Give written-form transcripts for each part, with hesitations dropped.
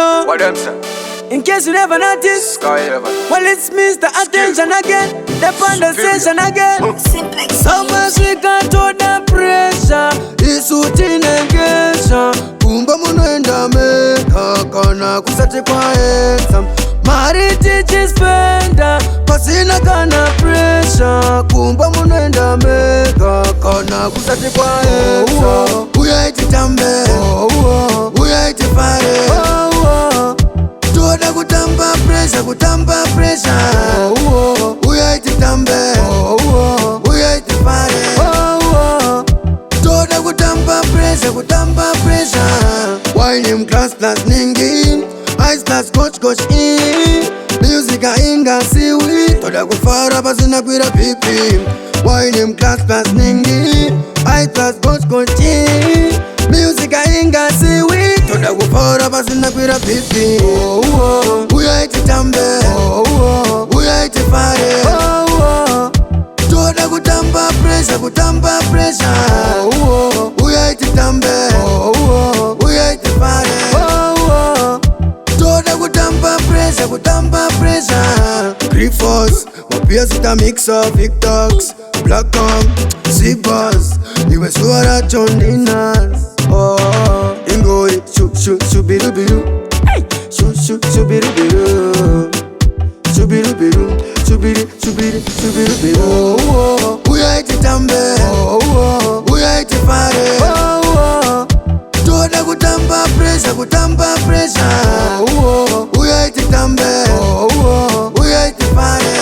yo. What them say? In case you never noticed, Sky Heaven. well, it's Mr. Attention again. The conversation again. So much we got to the pressure. Isuti nengesha. Kumba munaenda meka. Kana kusati kwa exam. Mari tichi spenda. Pasina kana pressure. Kumba munaenda meka. Kana kusati kwa exam. Uya iti tambe. Uya iti fare. Toda kutamba pressure. Uya iti tambe. Uya iti fare. Toda kutamba pressure. Wine him class ningi. Ice class coach in. Music a inga siwi. Toda kufara pasina kwira pipi. Wine him class ningi. Ice class coach in. Music a inga siwi. Toda kufara pasina kwira pipi. Uya iti tambe. Uya iti fare. Toda kutamba pressure. Uya iti tambe. Uya iti fare. Toda kutamba pressure. Griffos, mapia sita mix of TikToks. Blackcom, Zibas, iwe suara chondinas. Ingoi, shubirubiru. Shubirubiru. Shubirubiru. Uya iti tambe. Uya iti fare. Toda kutamba pressure. Uya iti tambe. Uya iti fare.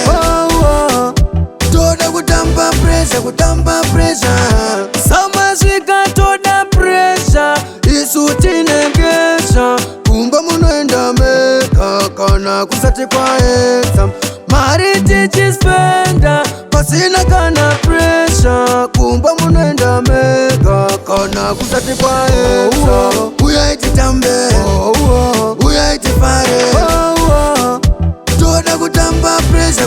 Toda kutamba pressure. Sama swika toda pressure. Isuti nengesha. Kumba munaenda meka. Kana kusati kwa exam. Mari tichi spenda. Pasina kana pressure. Kumba munaenda meka. Kana kusati kwa exam. Uya iti tambe. Uya iti fare. Toda kutamba pressure.